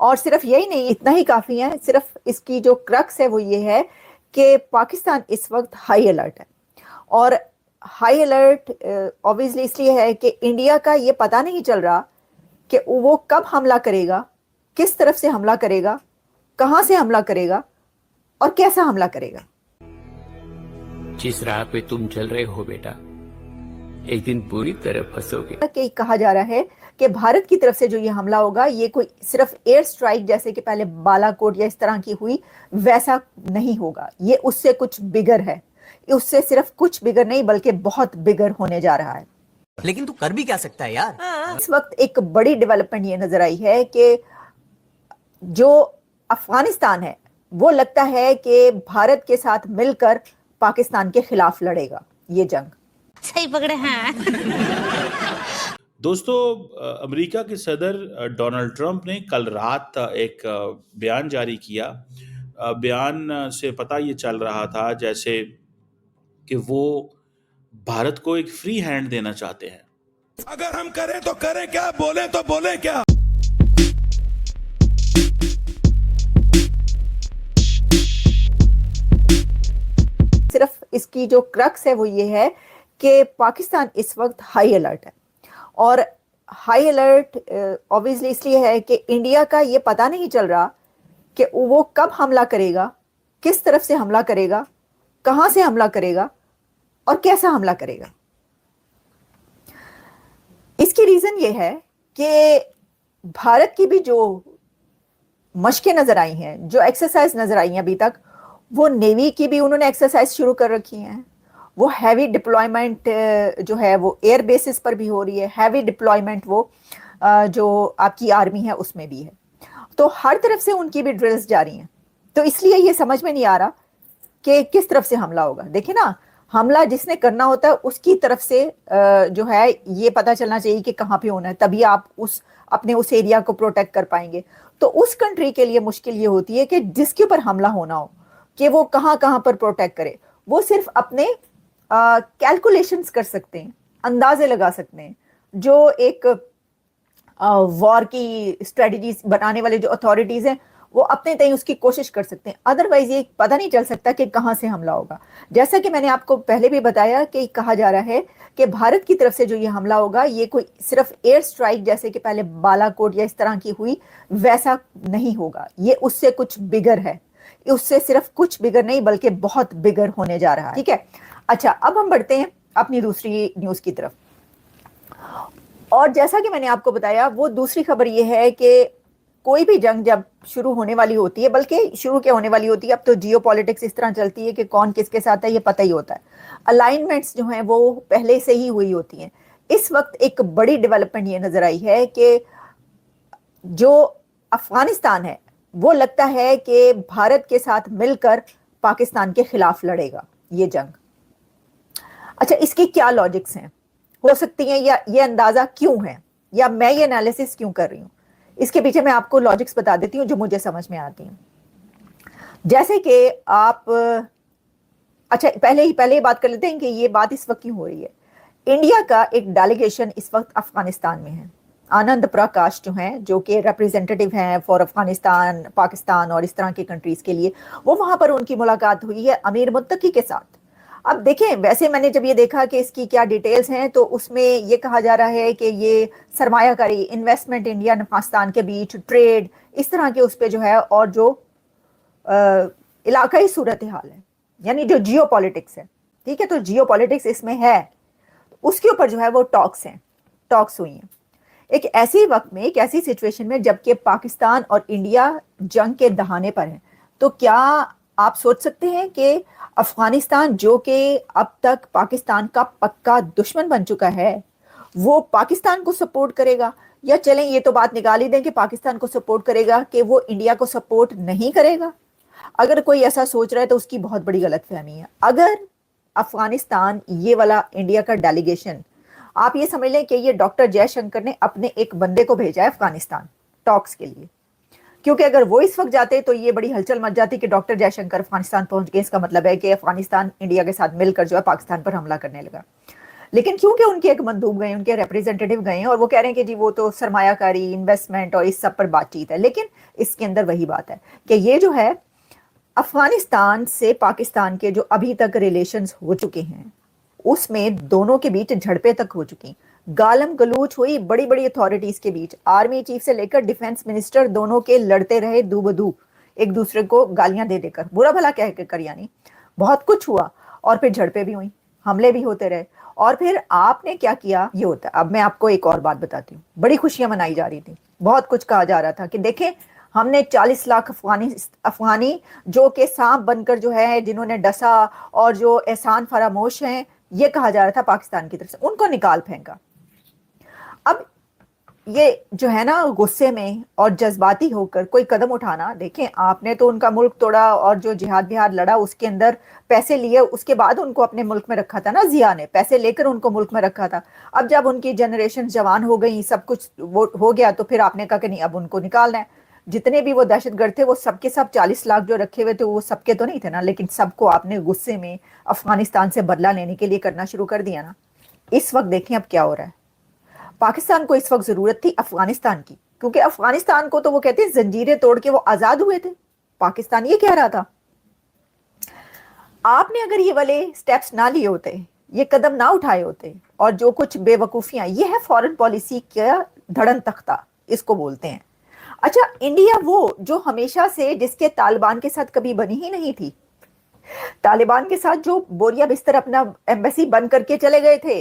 اور صرف یہی نہیں، اتنا ہی کافی ہے، صرف اس کی جو کرکس ہے وہ یہ ہے کہ پاکستان اس وقت ہائی الرٹ ہے. اور ہائی الرٹ obviously اس لیے ہے کہ انڈیا کا یہ پتہ نہیں چل رہا کہ وہ کب حملہ کرے گا، کس طرف سے حملہ کرے گا، کہاں سے حملہ کرے گا اور کیسا حملہ کرے گا. جس راہ پہ تم چل رہے ہو بیٹا، ایک دن پوری طرح پھنسو گے. کہ کہا جا رہا ہے کہ بھارت کی طرف سے جو یہ حملہ ہوگا یہ کوئی صرف ایئر سٹرائک جیسے کہ پہلے بالا کوٹ یا اس طرح کی ہوئی ویسا نہیں ہوگا، یہ اس سے کچھ بگر ہے، اس سے صرف کچھ بگر نہیں بلکہ بہت بگر ہونے جا رہا ہے. لیکن تو کر بھی کیا سکتا ہے یار. اس وقت ایک بڑی ڈیولپمنٹ یہ نظر آئی ہے کہ جو افغانستان ہے وہ لگتا ہے کہ بھارت کے ساتھ مل کر پاکستان کے خلاف لڑے گا یہ جنگ. صحیح پکڑے ہیں. دوستو، امریکہ کے صدر ڈونلڈ ٹرمپ نے کل رات ایک بیان جاری کیا. بیان سے پتہ یہ چل رہا تھا جیسے کہ وہ بھارت کو ایک فری ہینڈ دینا چاہتے ہیں. اگر ہم کریں تو کریں کیا، بولیں تو بولیں کیا. صرف اس کی جو کرکس ہے وہ یہ ہے کہ پاکستان اس وقت ہائی الرٹ ہے. اور ہائی الرٹ obviously اس لیے ہے کہ انڈیا کا یہ پتہ نہیں چل رہا کہ وہ کب حملہ کرے گا، کس طرف سے حملہ کرے گا، کہاں سے حملہ کرے گا اور کیسا حملہ کرے گا. اس کی ریزن یہ ہے کہ بھارت کی بھی جو مشقیں نظر آئی ہیں، جو ایکسرسائز نظر آئی ہیں ابھی تک، وہ نیوی کی بھی انہوں نے ایکسرسائز شروع کر رکھی ہیں. وہ ہیوی ڈپلائمنٹ جو ہے وہ ایئر بیسز پر بھی ہو رہی ہے، ہیوی ڈپلائمنٹ وہ جو آپ کی آرمی ہے اس میں بھی ہے. تو ہر طرف سے ان کی بھی ڈرلز جاری ہیں. تو اس لیے یہ سمجھ میں نہیں آ رہا کہ کس طرف سے حملہ ہوگا. دیکھیں نا، حملہ جس نے کرنا ہوتا ہے اس کی طرف سے جو ہے یہ پتہ چلنا چاہیے کہ کہاں پہ ہونا ہے، تبھی آپ اپنے اس ایریا کو پروٹیکٹ کر پائیں گے. تو اس کنٹری کے لیے مشکل یہ ہوتی ہے کہ جس کے اوپر حملہ ہونا ہو کہ وہ کہاں کہاں پر پروٹیکٹ کرے. وہ صرف اپنے کیلکولیشنز کر سکتے ہیں، اندازے لگا سکتے ہیں. جو ایک وار کی اسٹریٹجیز بنانے والے جو اتھارٹیز ہیں وہ اپنے تئیں اس کی کوشش کر سکتے ہیں. ادروائز یہ پتہ نہیں چل سکتا کہ کہاں سے حملہ ہوگا. جیسا کہ میں نے آپ کو پہلے بھی بتایا کہ کہا جا رہا ہے کہ بھارت کی طرف سے جو یہ حملہ ہوگا یہ کوئی صرف ایئر سٹرائک جیسے کہ پہلے بالا کوٹ یا اس طرح کی ہوئی ویسا نہیں ہوگا، یہ اس سے کچھ بگر ہے، اس سے صرف کچھ بگر نہیں بلکہ بہت بگر ہونے جا رہا ہے. ٹھیک ہے، اچھا اب ہم بڑھتے ہیں اپنی دوسری نیوز کی طرف. اور جیسا کہ میں نے آپ کو بتایا وہ دوسری خبر یہ ہے کہ کوئی بھی جنگ جب شروع ہونے والی ہوتی ہے، بلکہ شروع کیا ہونے والی ہوتی ہے، اب تو جیو پالیٹکس اس طرح چلتی ہے کہ کون کس کے ساتھ ہے یہ پتہ ہی ہوتا ہے. الائنمنٹس جو ہیں وہ پہلے سے ہی ہوئی ہوتی ہیں. اس وقت ایک بڑی ڈیولپمنٹ یہ نظر آئی ہے کہ جو افغانستان ہے وہ لگتا ہے کہ بھارت کے ساتھ مل کر پاکستان کے خلاف لڑے گا یہ جنگ. اچھا، اس کی کیا لاجکس ہیں، ہو سکتی ہیں، یا یہ اندازہ کیوں ہے، یا میں یہ انالیسس کیوں کر رہی ہوں، اس کے پیچھے میں آپ کو لاجکس بتا دیتی ہوں جو مجھے سمجھ میں آتی ہیں. جیسے کہ آپ اچھا پہلے ہی بات کر لیتے ہیں کہ یہ بات اس وقت کیوں ہو رہی ہے. انڈیا کا ایک ڈیلیگیشن اس وقت افغانستان میں ہے. آنند پرکاش جو ہیں، جو کہ ریپریزنٹیٹیو ہیں فار افغانستان، پاکستان اور اس طرح کی کنٹریز کے لیے، وہ وہاں پر ان کی ملاقات ہوئی ہے امیر متقی کے ساتھ. اب دیکھیں، ویسے میں نے جب یہ دیکھا کہ اس کی کیا ڈیٹیلز ہیں تو اس میں یہ کہا جا رہا ہے کہ یہ سرمایہ کاری، انویسٹمنٹ انڈیا اور پاکستان کے بیچ، ٹریڈ، اس طرح کے اس پہ جو ہے، اور جو علاقائی صورتحال ہے، یعنی جو جیو پالیٹکس ہے. ٹھیک ہے، تو جیو پالیٹکس اس میں ہے، اس کے اوپر جو ہے وہ ٹاکس ہوئی ہیں. ایک ایسی وقت میں، ایک ایسی سچویشن میں جبکہ پاکستان اور انڈیا جنگ کے دہانے پر ہیں. تو کیا آپ سوچ سکتے ہیں کہ افغانستان جو کہ اب تک پاکستان کا پکا دشمن بن چکا ہے، وہ پاکستان کو سپورٹ کرے گا؟ یا چلیں یہ تو بات نکال ہی دیں کہ پاکستان کو سپورٹ کرے گا کہ وہ انڈیا کو سپورٹ نہیں کرے گا. اگر کوئی ایسا سوچ رہا ہے تو اس کی بہت بڑی غلط فہمی ہے. اگر افغانستان یہ والا انڈیا کا ڈیلیگیشن، آپ یہ سمجھ لیں کہ یہ ڈاکٹر جے شنکر نے اپنے ایک بندے کو بھیجا ہے افغانستان ٹاکس کے لیے، کیونکہ اگر وہ اس وقت جاتے تو یہ بڑی ہلچل مچ جاتی کہ ڈاکٹر جے شنکر افغانستان پہنچ گئے. اس کا مطلب ہے کہ افغانستان انڈیا کے ساتھ مل کر جو ہے پاکستان پر حملہ کرنے لگا. लेकिन क्योंकि उनके एक मंदूब गए, उनके रिप्रेजेंटेटिव गए और वो कह रहे हैं कि जी वो तो सरमायाकारी, इन्वेस्टमेंट और इस सब पर बातचीत है, लेकिन इसके अंदर वही बात है कि ये जो है अफगानिस्तान से पाकिस्तान के जो अभी तक रिलेशंस हो चुके हैं उसमें दोनों के बीच झड़पें तक हो चुकी, गालम गलूच हुई बड़ी बड़ी अथॉरिटीज के बीच, आर्मी चीफ से लेकर डिफेंस मिनिस्टर दोनों के लड़ते रहे दू बदू, एक दूसरे को गालियां दे देकर, बुरा भला कह कर, यानी बहुत कुछ हुआ और फिर झड़पें भी हुई, हमले भी होते रहे, और फिर आपने क्या किया ये होता है। अब मैं आपको एक और बात बताती हूँ, बड़ी खुशियां मनाई जा रही थी, बहुत कुछ कहा जा रहा था कि देखें हमने 40 लाख अफगानी जो के सांप बनकर जो है जिन्होंने डसा और जो एहसान फरामोश हैं, ये कहा जा रहा था पाकिस्तान की तरफ से, उनको निकाल फेंका। अब ये जो है ना गुस्से में और जज्बाती होकर कोई कदम उठाना, देखें आपने तो उनका मुल्क तोड़ा और जो जिहाद बिहाद लड़ा उसके अंदर पैसे लिए, उसके बाद उनको अपने मुल्क में रखा था ना, जिया ने पैसे लेकर उनको मुल्क में रखा था। अब जब उनकी जनरेशन जवान हो गई, सब कुछ वो हो गया, तो फिर आपने कहा कि नहीं अब उनको निकालना है। जितने भी वो दहशतगर्द थे वो सबके सब 40 लाख जो रखे हुए थे वो सबके तो नहीं थे ना, लेकिन सबको आपने गुस्से में अफगानिस्तान से बदला लेने के लिए करना शुरू कर दिया ना। इस वक्त देखें अब क्या हो रहा है, पाकिस्तान को इस वक्त जरूरत थी अफगानिस्तान की, क्योंकि अफगानिस्तान को तो वो कहते हैं जंजीरें तोड़ के वो आजाद हुए थे, पाकिस्तान ये कह रहा था। आपने अगर ये वाले स्टेप्स ना लिए होते, ये कदम ना उठाए होते, और जो कुछ बेवकूफियां, ये है फॉरेन पॉलिसी का धड़न तख्ता इसको बोलते हैं। अच्छा, इंडिया वो जो हमेशा से जिसके तालिबान के साथ कभी बनी ही नहीं थी, तालिबान के साथ जो बोरिया बिस्तर अपना एम्बेसी बंद करके चले गए थे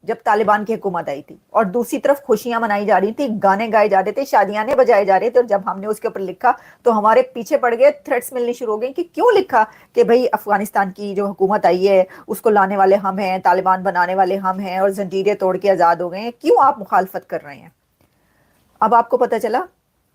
जब तालिबान की हुकूमत आई थी, और दूसरी तरफ खुशियां मनाई जा रही थी, गाने गाए जा रहे थे, शादियां बजाए जा रहे थे, और जब हमने उसके ऊपर लिखा तो हमारे पीछे पड़ गए, थ्रेट्स मिलनी शुरू हो गई कि क्यों लिखा कि भाई अफगानिस्तान की जो हुकूमत आई है उसको लाने वाले हम हैं, तालिबान बनाने वाले हम हैं और जंजीरें तोड़ के आजाद हो गए हैं, क्यों आप मुखालफत कर रहे हैं। अब आपको पता चला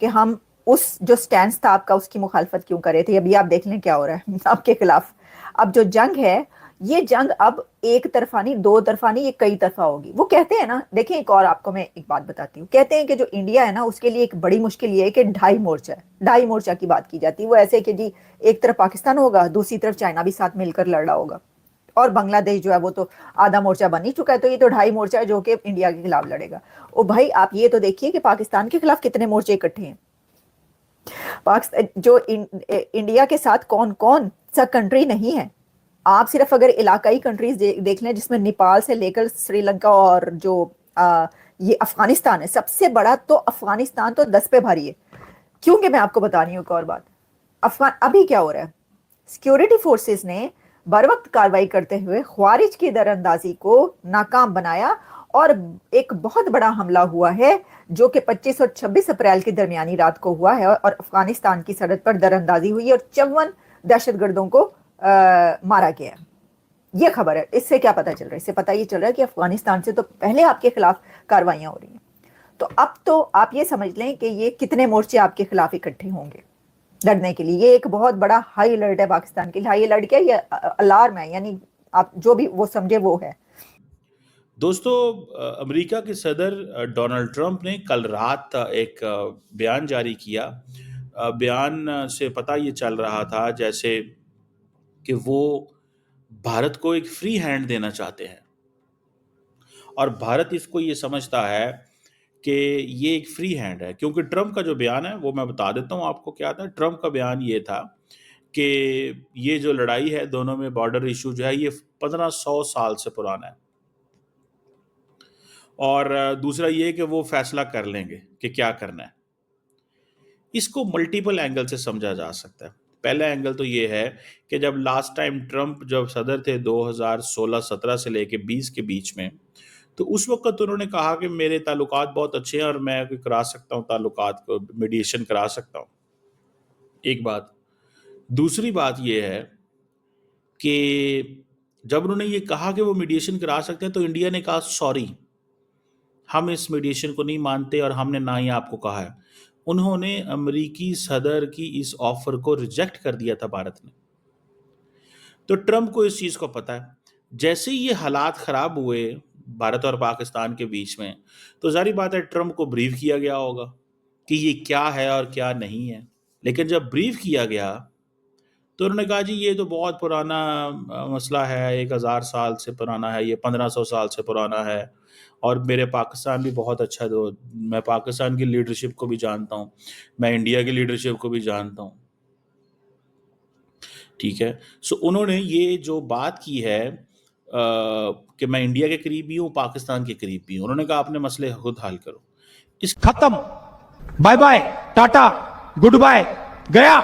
कि हम उस जो स्टैंड था आपका उसकी मुखालफत क्यों कर रहे थे। अभी आप देख लें क्या हो रहा है आपके खिलाफ। अब जो जंग है, ये जंग अब एक तरफा नहीं, दो तरफा नहीं, ये कई तरफा होगी। वो कहते हैं ना, देखें एक और आपको मैं एक बात बताती हूँ, कहते हैं कि जो इंडिया है ना उसके लिए एक बड़ी मुश्किल ये है कि ढाई मोर्चा है, ढाई मोर्चा की बात की जाती है। वो ऐसे कि जी एक तरफ पाकिस्तान होगा, दूसरी तरफ चाइना भी साथ मिलकर लड़ रहा होगा, और बांग्लादेश जो है वो तो आधा मोर्चा बन ही चुका है, तो ये तो ढाई मोर्चा है जो कि इंडिया के खिलाफ लड़ेगा। ओ भाई आप ये तो देखिए कि पाकिस्तान के खिलाफ कितने मोर्चे इकट्ठे हैं, पाकिस्तान जो इंडिया के साथ कौन कौन सा कंट्री नहीं है। आप सिर्फ अगर इलाकाई कंट्रीज देख लें, जिसमें नेपाल से लेकर श्रीलंका और जो ये अफगानिस्तान है, सबसे बड़ा तो अफगानिस्तान तो 10 पे भारी है। क्योंकि मैं आपको बता रही हूँ एक और बात, अभी क्या हो रहा है, सिक्योरिटी फोर्सेस ने बर वक्त कार्रवाई करते हुए ख्वारिज की दरअंदाजी को नाकाम बनाया, और एक बहुत बड़ा हमला हुआ है जो कि 25 और 26 अप्रैल की दरमियानी रात को हुआ है, और अफगानिस्तान की सरहद पर दरअंदाजी हुई और 54 दहशतगर्दों को मारा गया। ये खबर है। इससे क्या पता चल रहा है? इससे पता ये चल रहा है कि अफगानिस्तान से तो पहले आपके खिलाफ कार्रवाइयां हो रही हैं। तो अब तो आप ये समझ लें कि ये कितने मोर्चे आपके खिलाफ इकट्ठे होंगे लड़ने के लिए। ये एक बहुत बड़ा हाई अलर्ट है पाकिस्तान के लिए। हाई अलर्ट क्या, ये अलार्म है, यानी आप जो भी वो समझे वो है। दोस्तों, अमेरिका के सदर डोनाल्ड ट्रंप ने कल रात एक बयान जारी किया। बयान से पता ये चल रहा था जैसे कि वो भारत को एक फ्री हैंड देना चाहते हैं, और भारत इसको ये समझता है कि ये एक फ्री हैंड है। क्योंकि ट्रंप का जो बयान है वो मैं बता देता हूँ आपको क्या था। ट्रंप का बयान ये था कि ये जो लड़ाई है दोनों में, बॉर्डर इशू जो है, ये 1500 साल से पुराना है, और दूसरा ये कि वो फैसला कर लेंगे कि क्या करना है। इसको मल्टीपल एंगल से समझा जा सकता है। पहला एंगल तो ये है कि जब लास्ट टाइम ट्रंप जब सदर थे 2016-17 से लेके 20 के बीच में, तो उस वक्त उन्होंने कहा कि मेरे ताल्लुकात बहुत अच्छे हैं और मैं करा सकता हूँ, ताल्लुकात को मीडिएशन करा सकता हूँ। एक बात। दूसरी बात ये है कि जब उन्होंने ये कहा कि वो मीडिएशन करा सकते हैं, तो इंडिया ने कहा सॉरी, हम इस मीडिएशन को नहीं मानते और हमने ना ही आपको कहा है। उन्होंने अमेरिकी सदर की इस ऑफर को रिजेक्ट कर दिया था भारत ने। तो ट्रंप को इस चीज़ को पता है। जैसे ही ये हालात ख़राब हुए भारत और पाकिस्तान के बीच में, तो जारी बात है ट्रंप को ब्रीफ किया गया होगा कि ये क्या है और क्या नहीं है। लेकिन जब ब्रीफ किया गया تو انہوں نے کہا جی یہ تو بہت پرانا مسئلہ ہے، 1000 سال سے پرانا ہے، یہ 1500 سال سے پرانا ہے، اور میرے پاکستان بھی بہت اچھا، تو میں پاکستان کی لیڈرشپ کو بھی جانتا ہوں، میں انڈیا کی لیڈرشپ کو بھی جانتا ہوں. ٹھیک ہے. سو انہوں نے یہ جو بات کی ہے کہ میں انڈیا کے قریب بھی ہوں، پاکستان کے قریب بھی ہوں، انہوں نے کہا اپنے مسئلے خود حل کرو. ختم، bye bye, tata, goodbye, گیا.